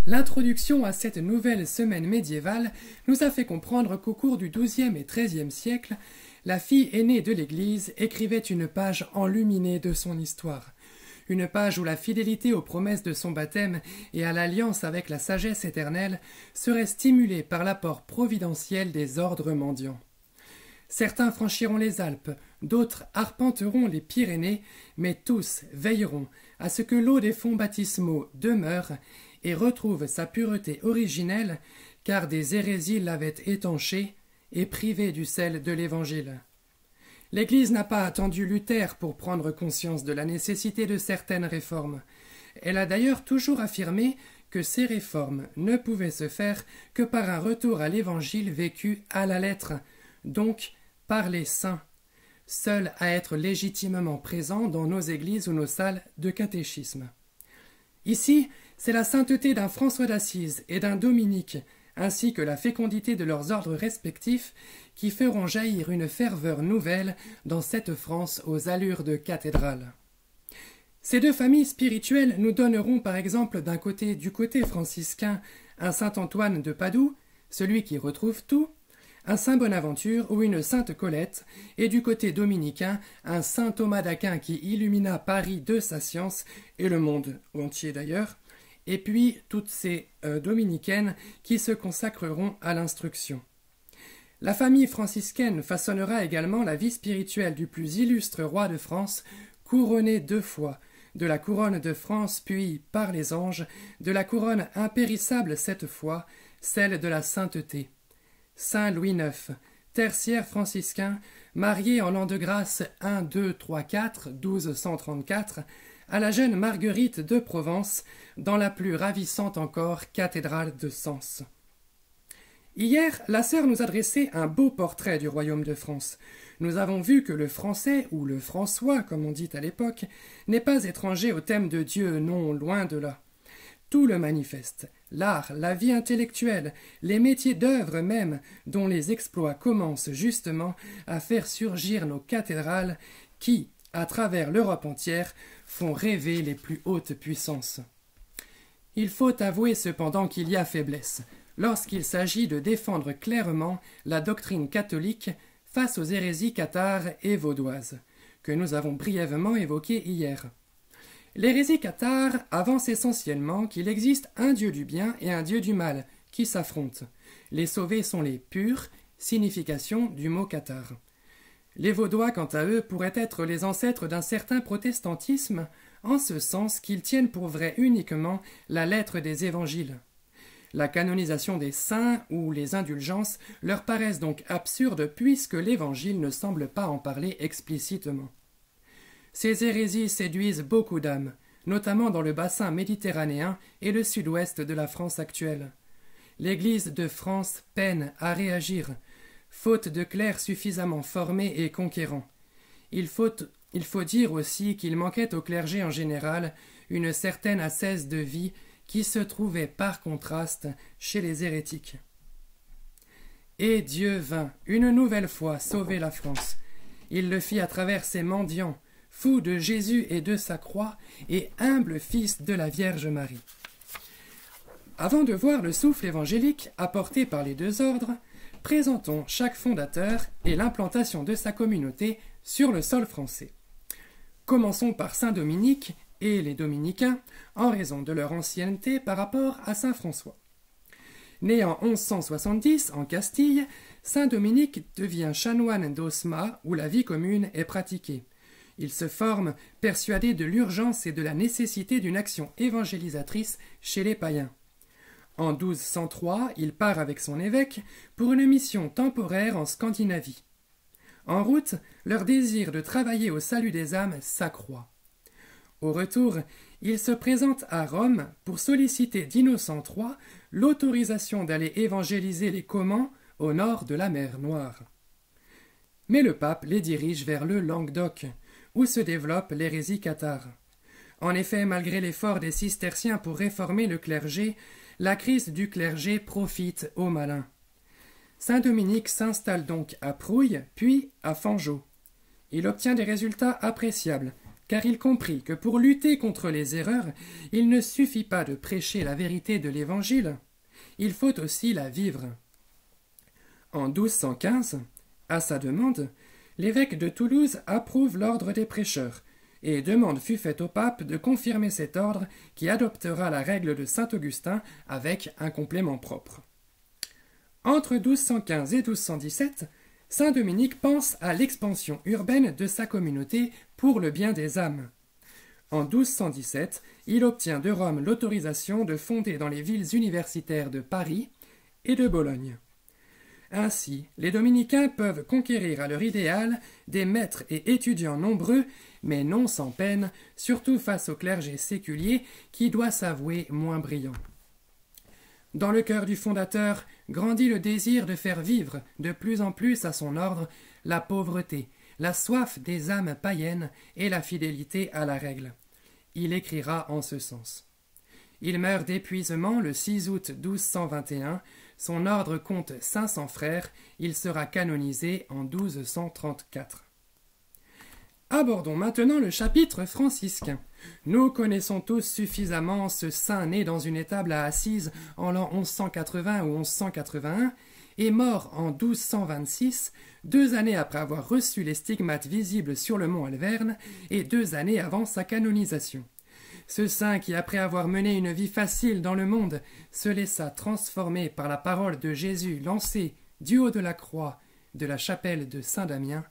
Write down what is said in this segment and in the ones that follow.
L'introduction à cette nouvelle semaine médiévale nous a fait comprendre qu'au cours du XIIe et XIIIe siècle, la fille aînée de l'Église écrivait une page enluminée de son histoire. Une page où la fidélité aux promesses de son baptême et à l'alliance avec la sagesse éternelle serait stimulée par l'apport providentiel des ordres mendiants. Certains franchiront les Alpes, d'autres arpenteront les Pyrénées, mais tous veilleront à ce que l'eau des fonts baptismaux demeure et retrouve sa pureté originelle, car des hérésies l'avaient étanchée et privée du sel de l'Évangile. L'Église n'a pas attendu Luther pour prendre conscience de la nécessité de certaines réformes. Elle a d'ailleurs toujours affirmé que ces réformes ne pouvaient se faire que par un retour à l'Évangile vécu à la lettre, donc par les saints, seuls à être légitimement présents dans nos églises ou nos salles de catéchisme. Ici, c'est la sainteté d'un François d'Assise et d'un Dominique, ainsi que la fécondité de leurs ordres respectifs, qui feront jaillir une ferveur nouvelle dans cette France aux allures de cathédrale. Ces deux familles spirituelles nous donneront par exemple du côté franciscain un saint Antoine de Padoue, celui qui retrouve tout, un saint Bonaventure ou une sainte Colette, et du côté dominicain un saint Thomas d'Aquin qui illumina Paris de sa science, et le monde entier d'ailleurs, et puis toutes ces dominicaines qui se consacreront à l'instruction. La famille franciscaine façonnera également la vie spirituelle du plus illustre roi de France, couronné 2 fois, de la couronne de France puis, par les anges, de la couronne impérissable cette fois, celle de la sainteté. Saint Louis IX, tertiaire franciscain, marié en l'an de grâce 1, 2, 3, 4, 1234, à la jeune Marguerite de Provence, dans la plus ravissante encore cathédrale de Sens. Hier, la sœur nous a dressé un beau portrait du royaume de France. Nous avons vu que le français, ou le François, comme on dit à l'époque, n'est pas étranger au thème de Dieu, non, loin de là. Tout le manifeste, l'art, la vie intellectuelle, les métiers d'œuvre même, dont les exploits commencent justement à faire surgir nos cathédrales qui, à travers l'Europe entière, font rêver les plus hautes puissances. Il faut avouer cependant qu'il y a faiblesse, lorsqu'il s'agit de défendre clairement la doctrine catholique face aux hérésies cathares et vaudoises, que nous avons brièvement évoquées hier. L'hérésie cathare avance essentiellement qu'il existe un dieu du bien et un dieu du mal, qui s'affrontent. Les sauvés sont les purs, signification du mot cathare. Les Vaudois, quant à eux, pourraient être les ancêtres d'un certain protestantisme, en ce sens qu'ils tiennent pour vrai uniquement la lettre des évangiles. La canonisation des saints ou les indulgences leur paraissent donc absurdes puisque l'Évangile ne semble pas en parler explicitement. Ces hérésies séduisent beaucoup d'âmes, notamment dans le bassin méditerranéen et le sud-ouest de la France actuelle. L'Église de France peine à réagir, faute de clercs suffisamment formés et conquérants. Il faut dire aussi qu'il manquait au clergé en général une certaine ascèse de vie qui se trouvait par contraste chez les hérétiques. Et Dieu vint une nouvelle fois sauver la France. Il le fit à travers ses mendiants, fou de Jésus et de sa croix, et humble fils de la Vierge Marie. Avant de voir le souffle évangélique apporté par les deux ordres, présentons chaque fondateur et l'implantation de sa communauté sur le sol français. Commençons par Saint Dominique et les dominicains, en raison de leur ancienneté par rapport à Saint François. Né en 1170 en Castille, Saint Dominique devient chanoine d'Osma où la vie commune est pratiquée. Il se forme persuadé de l'urgence et de la nécessité d'une action évangélisatrice chez les païens. En 1203, il part avec son évêque pour une mission temporaire en Scandinavie. En route, leur désir de travailler au salut des âmes s'accroît. Au retour, il se présente à Rome pour solliciter d'Innocent III l'autorisation d'aller évangéliser les Comans au nord de la mer Noire. Mais le pape les dirige vers le Languedoc, où se développe l'hérésie cathare. En effet, malgré l'effort des cisterciens pour réformer le clergé, la crise du clergé profite aux malins. Saint Dominique s'installe donc à Prouille, puis à Fangeau. Il obtient des résultats appréciables, car il comprit que pour lutter contre les erreurs, il ne suffit pas de prêcher la vérité de l'Évangile, il faut aussi la vivre. En 1215, à sa demande, l'évêque de Toulouse approuve l'ordre des prêcheurs, et demande fut faite au pape de confirmer cet ordre qui adoptera la règle de saint Augustin avec un complément propre. Entre 1215 et 1217, saint Dominique pense à l'expansion urbaine de sa communauté pour le bien des âmes. En 1217, il obtient de Rome l'autorisation de fonder dans les villes universitaires de Paris et de Bologne. Ainsi, les dominicains peuvent conquérir à leur idéal des maîtres et étudiants nombreux, mais non sans peine, surtout face au clergé séculier qui doit s'avouer moins brillant. Dans le cœur du fondateur grandit le désir de faire vivre de plus en plus à son ordre la pauvreté, la soif des âmes païennes et la fidélité à la règle. Il écrira en ce sens. Il meurt d'épuisement le 6 août 1221, son ordre compte 500 frères, il sera canonisé en 1234. Abordons maintenant le chapitre franciscain. Nous connaissons tous suffisamment ce saint né dans une étable à Assise en l'an 1180 ou 1181 et mort en 1226, 2 années après avoir reçu les stigmates visibles sur le mont Alverne et 2 années avant sa canonisation. Ce saint qui, après avoir mené une vie facile dans le monde, se laissa transformer par la parole de Jésus lancée du haut de la croix de la chapelle de Saint-Damien,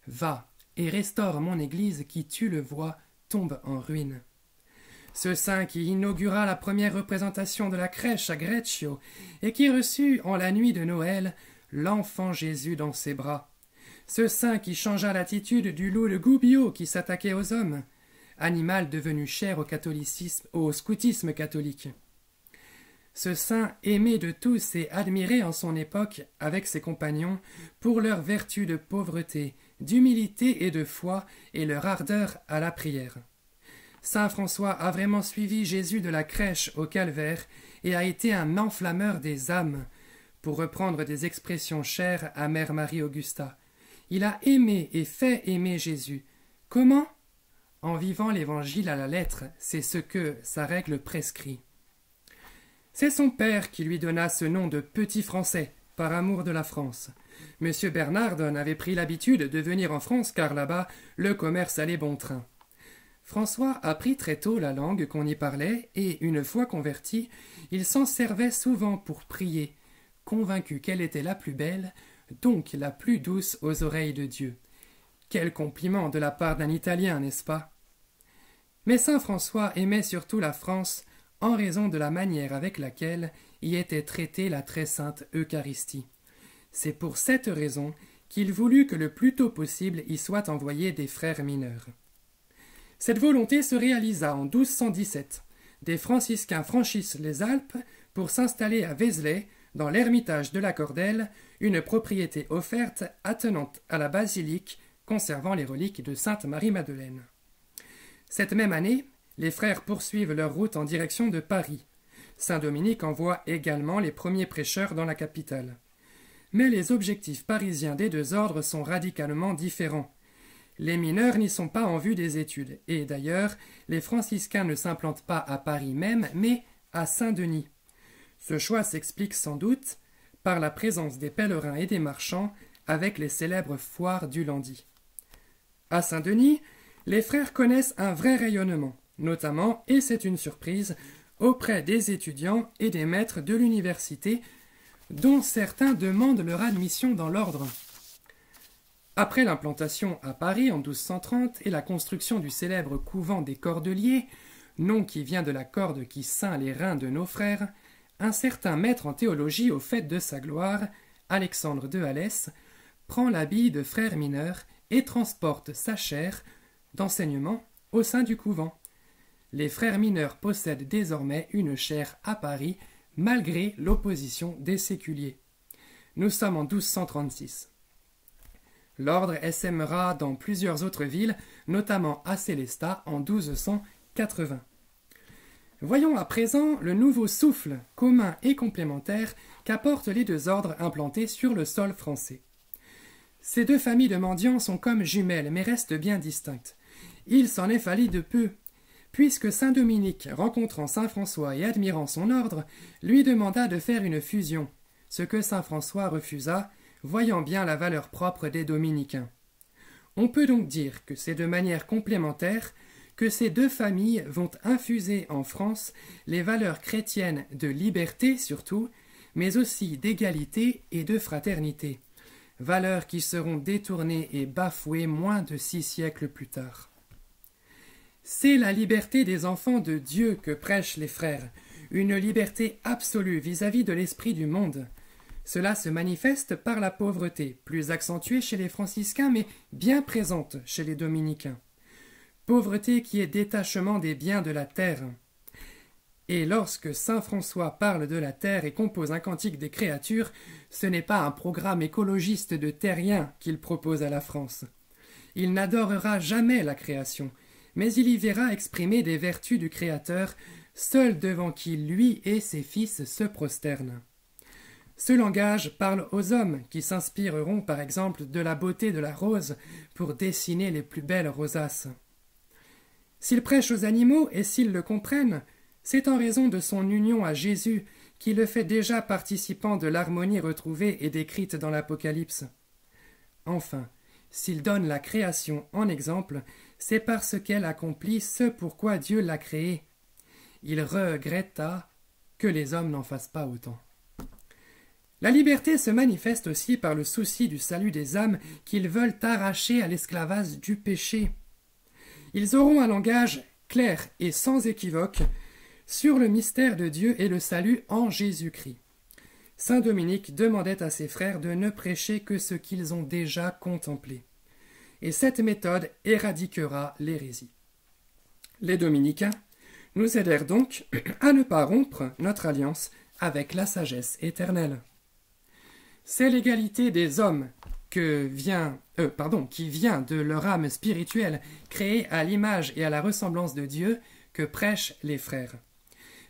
va et restaure mon Église qui, tu le vois, tombe en ruine. Ce saint qui inaugura la première représentation de la crèche à Greccio et qui reçut en la nuit de Noël l'enfant Jésus dans ses bras. Ce saint qui changea l'attitude du loup de Gubbio qui s'attaquait aux hommes, animal devenu cher au scoutisme catholique. Ce saint aimé de tous et admiré en son époque avec ses compagnons pour leur vertu de pauvreté, d'humilité et de foi et leur ardeur à la prière. Saint François a vraiment suivi Jésus de la crèche au calvaire et a été un enflammeur des âmes, pour reprendre des expressions chères à Mère Marie-Augusta. Il a aimé et fait aimer Jésus. Comment ? En vivant l'Évangile à la lettre, c'est ce que sa règle prescrit. C'est son père qui lui donna ce nom de Petit Français, par amour de la France. Monsieur Bernardon avait pris l'habitude de venir en France car là-bas, le commerce allait bon train. François apprit très tôt la langue qu'on y parlait et, une fois converti, il s'en servait souvent pour prier, convaincu qu'elle était la plus belle, donc la plus douce aux oreilles de Dieu. Quel compliment de la part d'un Italien, n'est-ce pas ? Mais saint François aimait surtout la France en raison de la manière avec laquelle y était traitée la très sainte Eucharistie. C'est pour cette raison qu'il voulut que le plus tôt possible y soient envoyés des frères mineurs. Cette volonté se réalisa en 1217. Des franciscains franchissent les Alpes pour s'installer à Vézelay, dans l'ermitage de la Cordelle, une propriété offerte attenante à la basilique conservant les reliques de sainte Marie-Madeleine. Cette même année, les frères poursuivent leur route en direction de Paris. Saint Dominique envoie également les premiers prêcheurs dans la capitale. Mais les objectifs parisiens des deux ordres sont radicalement différents. Les mineurs n'y sont pas en vue des études, et d'ailleurs, les franciscains ne s'implantent pas à Paris même, mais à Saint-Denis. Ce choix s'explique sans doute par la présence des pèlerins et des marchands avec les célèbres foires du Landy. À Saint-Denis, les frères connaissent un vrai rayonnement, notamment, et c'est une surprise, auprès des étudiants et des maîtres de l'université, dont certains demandent leur admission dans l'ordre. Après l'implantation à Paris en 1230 et la construction du célèbre couvent des Cordeliers, nom qui vient de la corde qui ceint les reins de nos frères, un certain maître en théologie au fait de sa gloire, Alexandre de Alès, prend l'habit de frère mineur et transporte sa chaire d'enseignement au sein du couvent. Les frères mineurs possèdent désormais une chaire à Paris, malgré l'opposition des séculiers. Nous sommes en 1236. L'ordre essaimera dans plusieurs autres villes, notamment à Sélestat en 1280. Voyons à présent le nouveau souffle, commun et complémentaire, qu'apportent les deux ordres implantés sur le sol français. Ces deux familles de mendiants sont comme jumelles, mais restent bien distinctes. il s'en est fallu de peu, puisque saint Dominique, rencontrant saint François et admirant son ordre, lui demanda de faire une fusion, ce que saint François refusa, voyant bien la valeur propre des dominicains. On peut donc dire que c'est de manière complémentaire que ces deux familles vont infuser en France les valeurs chrétiennes de liberté surtout, mais aussi d'égalité et de fraternité, valeurs qui seront détournées et bafouées moins de 6 siècles plus tard. C'est la liberté des enfants de Dieu que prêchent les frères, une liberté absolue vis-à-vis de l'esprit du monde. Cela se manifeste par la pauvreté, plus accentuée chez les franciscains mais bien présente chez les dominicains. Pauvreté qui est détachement des biens de la terre. Et lorsque saint François parle de la terre et compose un cantique des créatures, ce n'est pas un programme écologiste de terriens qu'il propose à la France. Il n'adorera jamais la création, mais il y verra exprimer des vertus du Créateur, seul devant qui lui et ses fils se prosternent. Ce langage parle aux hommes qui s'inspireront par exemple de la beauté de la rose pour dessiner les plus belles rosaces. S'il prêche aux animaux et s'ils le comprennent, c'est en raison de son union à Jésus qui le fait déjà participant de l'harmonie retrouvée et décrite dans l'Apocalypse. Enfin, s'il donne la création en exemple, c'est parce qu'elle accomplit ce pourquoi Dieu l'a créée. Il regretta que les hommes n'en fassent pas autant. La liberté se manifeste aussi par le souci du salut des âmes qu'ils veulent arracher à l'esclavage du péché. Ils auront un langage clair et sans équivoque sur le mystère de Dieu et le salut en Jésus-Christ. Saint Dominique demandait à ses frères de ne prêcher que ce qu'ils ont déjà contemplé. Et cette méthode éradiquera l'hérésie. Les dominicains nous aidèrent donc à ne pas rompre notre alliance avec la sagesse éternelle. C'est l'égalité des hommes qui vient de leur âme spirituelle créée à l'image et à la ressemblance de Dieu que prêchent les frères.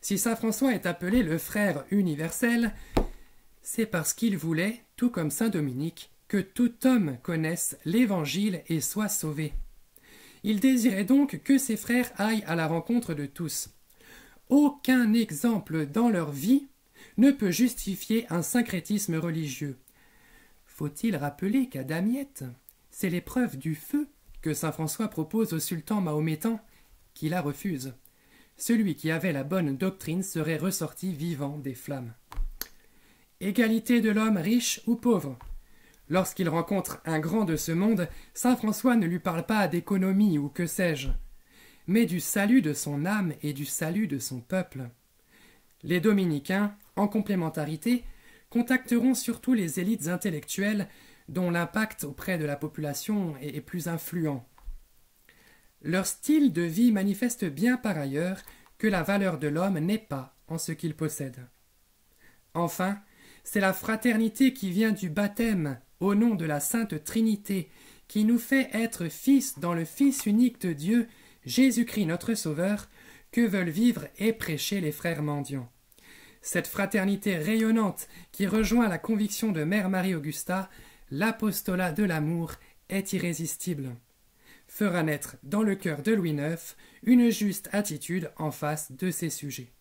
Si saint François est appelé le frère universel, c'est parce qu'il voulait, tout comme saint Dominique, que tout homme connaisse l'Évangile et soit sauvé. Il désirait donc que ses frères aillent à la rencontre de tous. Aucun exemple dans leur vie ne peut justifier un syncrétisme religieux. Faut-il rappeler qu'à Damiette, c'est l'épreuve du feu que saint François propose au sultan mahométan, qui la refuse. Celui qui avait la bonne doctrine serait ressorti vivant des flammes. Égalité de l'homme riche ou pauvre. Lorsqu'il rencontre un grand de ce monde, saint François ne lui parle pas d'économie ou que sais-je, mais du salut de son âme et du salut de son peuple. Les dominicains, en complémentarité, contacteront surtout les élites intellectuelles dont l'impact auprès de la population est plus influent. Leur style de vie manifeste bien par ailleurs que la valeur de l'homme n'est pas en ce qu'il possède. Enfin, c'est la fraternité qui vient du baptême au nom de la Sainte Trinité qui nous fait être fils dans le Fils unique de Dieu, Jésus-Christ notre Sauveur, que veulent vivre et prêcher les frères mendiants. Cette fraternité rayonnante qui rejoint la conviction de Mère Marie-Augusta, l'apostolat de l'amour est irrésistible. Fera naître dans le cœur de Louis IX une juste attitude en face de ces sujets.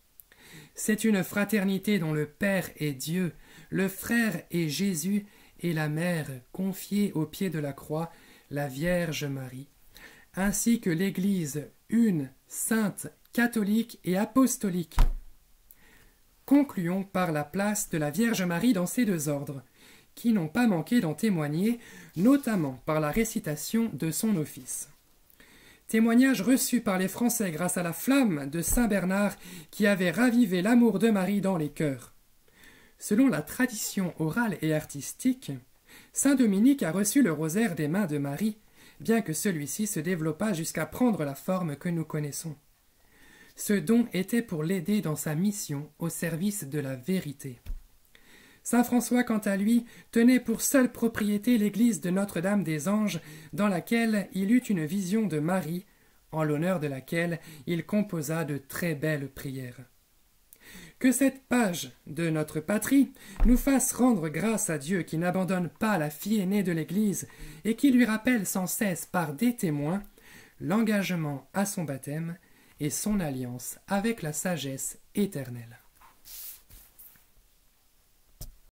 C'est une fraternité dont le Père est Dieu, le frère est Jésus et la mère confiée au pied de la croix, la Vierge Marie, ainsi que l'Église une, sainte, catholique et apostolique. Concluons par la place de la Vierge Marie dans ces deux ordres, qui n'ont pas manqué d'en témoigner, notamment par la récitation de son office. Témoignage reçu par les Français grâce à la flamme de saint Bernard qui avait ravivé l'amour de Marie dans les cœurs. Selon la tradition orale et artistique, saint Dominique a reçu le rosaire des mains de Marie, bien que celui-ci se développât jusqu'à prendre la forme que nous connaissons. Ce don était pour l'aider dans sa mission au service de la vérité. Saint François, quant à lui, tenait pour seule propriété l'église de Notre-Dame des Anges, dans laquelle il eut une vision de Marie, en l'honneur de laquelle il composa de très belles prières. Que cette page de notre patrie nous fasse rendre grâce à Dieu qui n'abandonne pas la fille aînée de l'Église et qui lui rappelle sans cesse par des témoins l'engagement à son baptême et son alliance avec la sagesse éternelle.